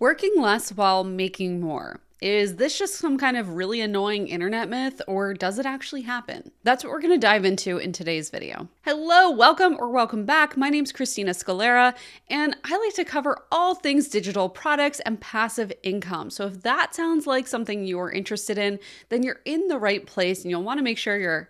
Working less while making more. Is this just some kind of really annoying internet myth, or does it actually happen? That's what we're going to dive into in today's video. Hello, welcome back. My name's Christina Scalera, and I like to cover all things digital products and passive income. So if that sounds like something you're interested in, then you're in the right place, and you'll want to make sure you're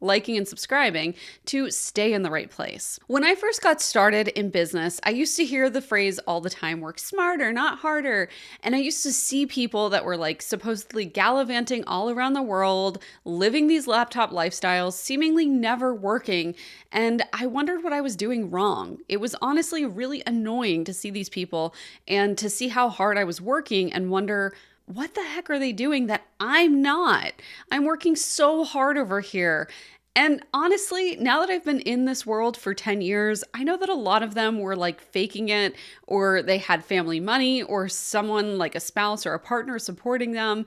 liking and subscribing to stay in the right place. When I first got started in business, I used to hear the phrase all the time, work smarter, not harder. And I used to see people that were like supposedly gallivanting all around the world, living these laptop lifestyles, seemingly never working. And I wondered what I was doing wrong. It was honestly really annoying to see these people and to see how hard I was working and wonder, what the heck are they doing that I'm not? I'm working so hard over here. And honestly, now that I've been in this world for 10 years, I know that a lot of them were like faking it, or they had family money, or someone like a spouse or a partner supporting them.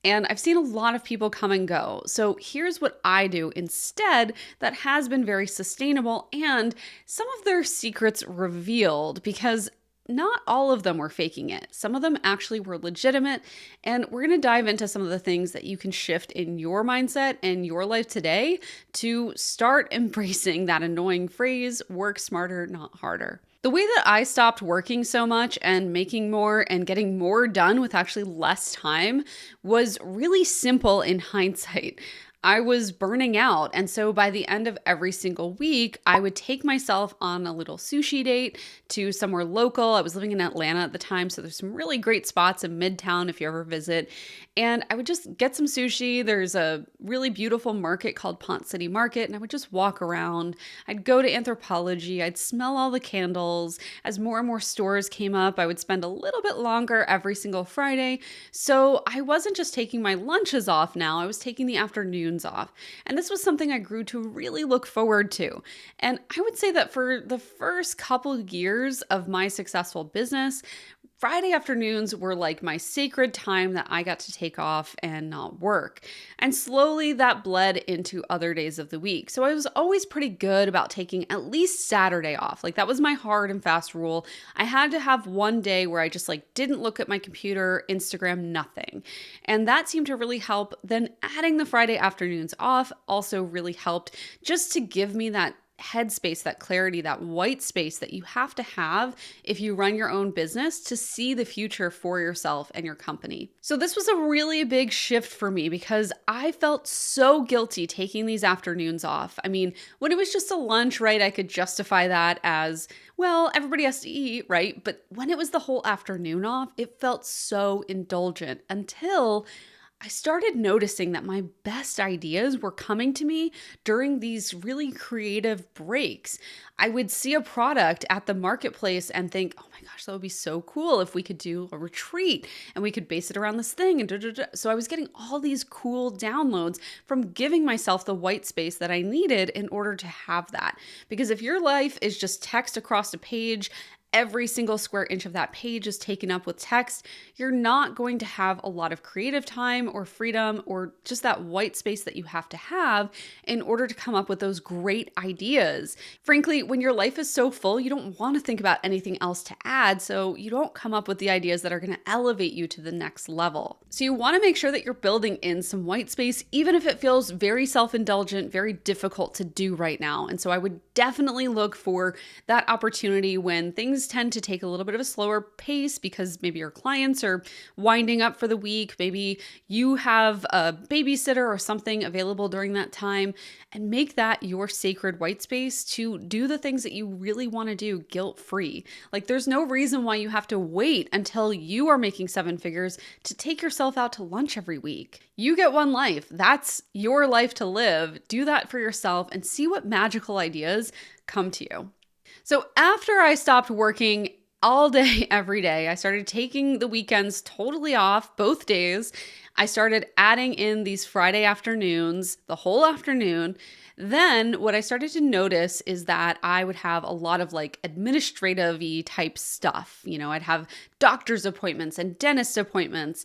And I've seen a lot of people come and go. So here's what I do instead that has been very sustainable and some of their secrets revealed, because not all of them were faking it. Some of them actually were legitimate, and we're going to dive into some of the things that you can shift in your mindset and your life today to start embracing that annoying phrase, work smarter, not harder. The way that I stopped working so much and making more and getting more done with actually less time was really simple in hindsight. I was burning out. And so by the end of every single week, I would take myself on a little sushi date to somewhere local. I was living in Atlanta at the time, so there's some really great spots in Midtown if you ever visit. And I would just get some sushi. There's a really beautiful market called Pont City Market, and I would just walk around. I'd go to Anthropologie. I'd smell all the candles. As more and more stores came up, I would spend a little bit longer every single Friday. So I wasn't just taking my lunches off now, I was taking the afternoons off. And this was something I grew to really look forward to. And I would say that for the first couple years of my successful business, Friday afternoons were like my sacred time that I got to take off and not work. And slowly that bled into other days of the week. So I was always pretty good about taking at least Saturday off. Like that was my hard and fast rule. I had to have one day where I just like didn't look at my computer, Instagram, nothing. And that seemed to really help. Then adding the Friday afternoons off also really helped, just to give me that headspace, that clarity, that white space that you have to have if you run your own business to see the future for yourself and your company. So this was a really big shift for me because I felt so guilty taking these afternoons off. I mean, when it was just a lunch, right, I could justify that as, well, everybody has to eat, right? But when it was the whole afternoon off, it felt so indulgent until I started noticing that my best ideas were coming to me during these really creative breaks. I would see a product at the marketplace and think, oh my gosh, that would be so cool if we could do a retreat and we could base it around this thing. And So I was getting all these cool downloads from giving myself the white space that I needed in order to have that. Because if your life is just text across a page, every single square inch of that page is taken up with text, you're not going to have a lot of creative time or freedom or just that white space that you have to have in order to come up with those great ideas. Frankly, when your life is so full, you don't want to think about anything else to add, so you don't come up with the ideas that are going to elevate you to the next level. So you want to make sure that you're building in some white space, even if it feels very self-indulgent, very difficult to do right now. And so I would definitely look for that opportunity when things tend to take a little bit of a slower pace because maybe your clients are winding up for the week. Maybe you have a babysitter or something available during that time, and make that your sacred white space to do the things that you really want to do guilt-free. Like there's no reason why you have to wait until you are making seven figures to take yourself out to lunch every week. You get one life. That's your life to live. Do that for yourself and see what magical ideas come to you. So after I stopped working all day, every day, I started taking the weekends totally off, both days. I started adding in these Friday afternoons, the whole afternoon. Then what I started to notice is that I would have a lot of like administrative-y type stuff. I'd have doctor's appointments and dentist appointments.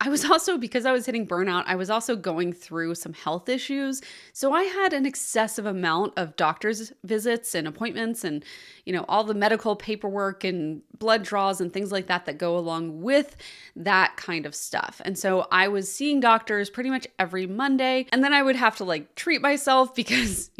I was also, because I was hitting burnout, I was also going through some health issues. So I had an excessive amount of doctor's visits and appointments and, all the medical paperwork and blood draws and things like that that go along with that kind of stuff. And so I was seeing doctors pretty much every Monday. And then I would have to treat myself because,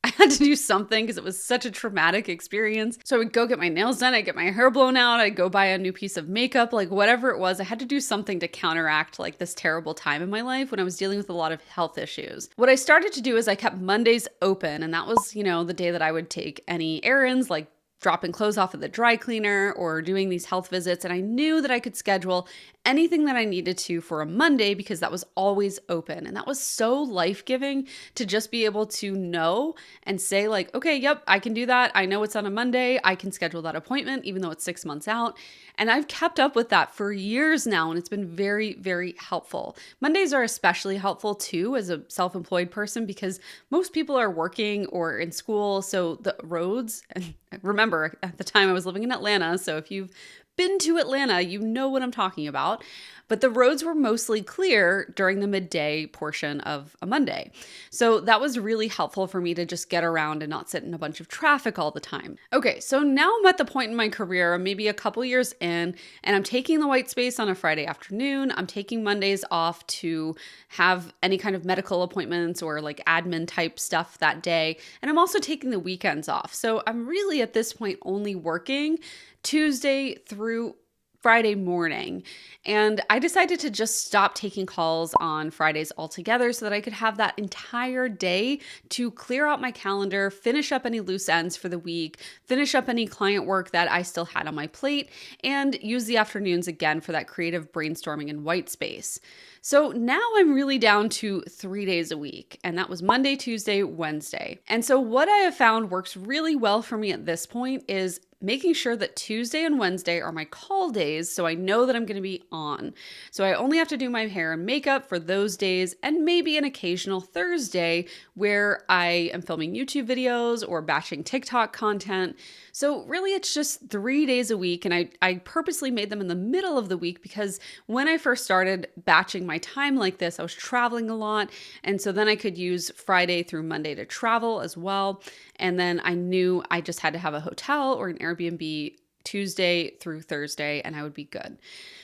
I had to do something because it was such a traumatic experience. So I would go get my nails done, I'd get my hair blown out, I'd go buy a new piece of makeup, whatever it was. I had to do something to counteract this terrible time in my life when I was dealing with a lot of health issues. What I started to do is I kept Mondays open, and that was, the day that I would take any errands, dropping clothes off at the dry cleaner or doing these health visits. And I knew that I could schedule anything that I needed to for a Monday because that was always open. And that was so life-giving to just be able to know and say okay, yep, I can do that. I know it's on a Monday. I can schedule that appointment even though it's 6 months out. And I've kept up with that for years now, and it's been very, very helpful. Mondays are especially helpful too as a self-employed person because most people are working or in school. So the roads, and remember at the time I was living in Atlanta, so if you've been to Atlanta, you know what I'm talking about. But the roads were mostly clear during the midday portion of a Monday. So that was really helpful for me to just get around and not sit in a bunch of traffic all the time. Okay, so now I'm at the point in my career, maybe a couple years in, and I'm taking the white space on a Friday afternoon. I'm taking Mondays off to have any kind of medical appointments or admin type stuff that day. And I'm also taking the weekends off. So I'm really at this point only working Tuesday through Friday morning. And I decided to just stop taking calls on Fridays altogether so that I could have that entire day to clear out my calendar, finish up any loose ends for the week, finish up any client work that I still had on my plate, and use the afternoons again for that creative brainstorming and white space. So now I'm really down to 3 days a week, and that was Monday, Tuesday, Wednesday. And so what I have found works really well for me at this point is making sure that Tuesday and Wednesday are my call days so I know that I'm going to be on. So I only have to do my hair and makeup for those days and maybe an occasional Thursday where I am filming YouTube videos or batching TikTok content. So really it's just 3 days a week, and I purposely made them in the middle of the week because when I first started batching my time like this, I was traveling a lot, and so then I could use Friday through Monday to travel as well. And then I knew I just had to have a hotel or an Airbnb Tuesday through Thursday, and I would be good.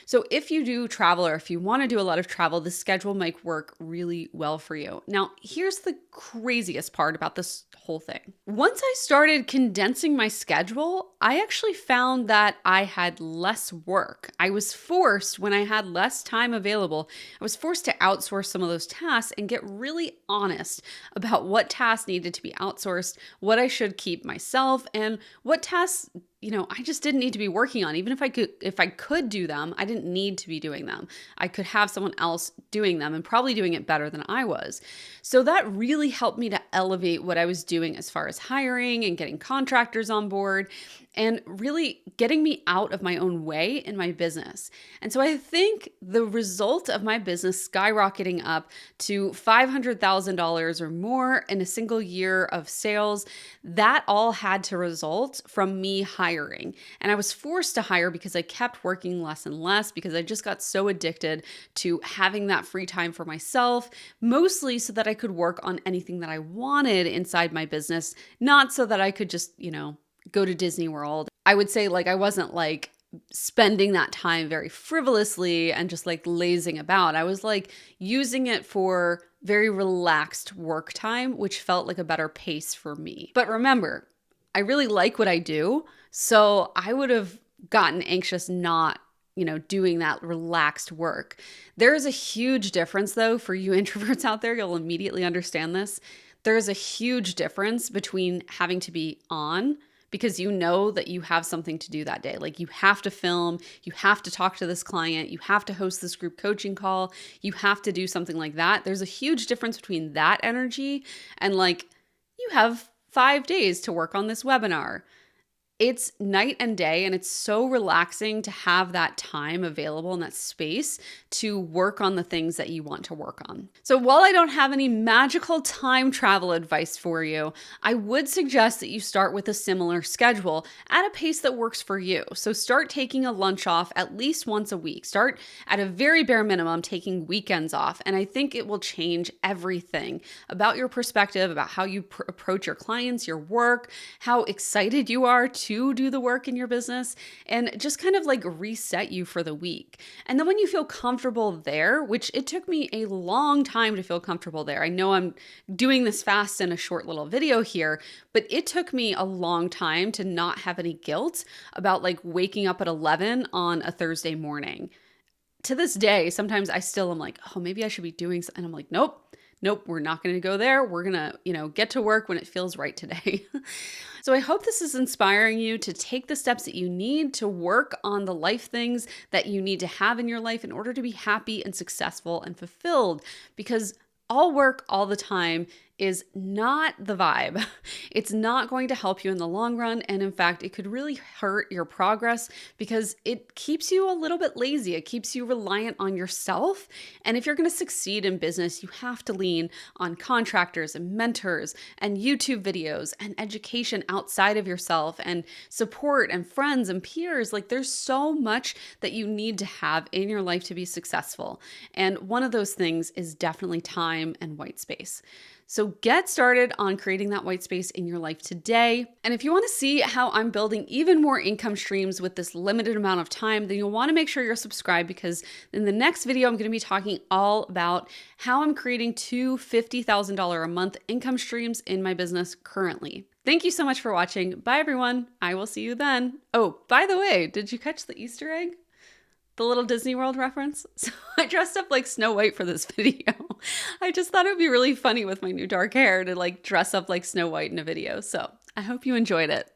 So if you do travel or if you want to do a lot of travel, this schedule might work really well for you. Now, here's the craziest part about this whole thing. Once I started condensing my schedule, I actually found that I had less work. I was forced, when I had less time available, I was forced to outsource some of those tasks and get really honest about what tasks needed to be outsourced, what I should keep myself, and what tasks I just didn't need to be working on. Even if I could do them, I didn't need to be doing them. I could have someone else doing them and probably doing it better than I was. So that really helped me to elevate what I was doing as far as hiring and getting contractors on board and really getting me out of my own way in my business. And so I think the result of my business skyrocketing up to $500,000 or more in a single year of sales, that all had to result from me hiring. And I was forced to hire because I kept working less and less because I just got so addicted to having that free time for myself, mostly so that I could work on anything that I wanted inside my business, not so that I could just, go to Disney World. I would say I wasn't spending that time very frivolously and just lazing about. I was using it for very relaxed work time, which felt like a better pace for me. But remember, I really like what I do. So I would have gotten anxious not doing that relaxed work. There is a huge difference though for you introverts out there. You'll immediately understand this. There is a huge difference between having to be on because you know that you have something to do that day. You have to film, you have to talk to this client, you have to host this group coaching call, you have to do something like that. There's a huge difference between that energy and you have 5 days to work on this webinar. It's night and day, and it's so relaxing to have that time available and that space to work on the things that you want to work on. So while I don't have any magical time travel advice for you, I would suggest that you start with a similar schedule at a pace that works for you. So start taking a lunch off at least once a week. Start at a very bare minimum taking weekends off, and I think it will change everything about your perspective, about how you approach your clients, your work, how excited you are to do the work in your business, and just kind of like reset you for the week. And then when you feel comfortable there, which it took me a long time to feel comfortable there. I know I'm doing this fast in a short little video here, but it took me a long time to not have any guilt about like waking up at 11 on a Thursday morning. To this day, sometimes I still am like, oh, maybe I should be doing something. And I'm like, nope, we're not going to go there. We're going to, get to work when it feels right today. So I hope this is inspiring you to take the steps that you need to work on the life things that you need to have in your life in order to be happy and successful and fulfilled, because all work all the time is not the vibe. It's not going to help you in the long run. And in fact, it could really hurt your progress because it keeps you a little bit lazy. It keeps you reliant on yourself. And if you're going to succeed in business, you have to lean on contractors and mentors and YouTube videos and education outside of yourself and support and friends and peers. Like there's so much that you need to have in your life to be successful. And one of those things is definitely time and white space. So get started on creating that white space in your life today. And if you want to see how I'm building even more income streams with this limited amount of time, then you'll want to make sure you're subscribed, because in the next video, I'm going to be talking all about how I'm creating two $50,000 a month income streams in my business currently. Thank you so much for watching. Bye, everyone. I will see you then. Oh, by the way, did you catch the Easter egg? The little Disney World reference? So I dressed up like Snow White for this video. I just thought it would be really funny with my new dark hair to like dress up like Snow White in a video. So I hope you enjoyed it.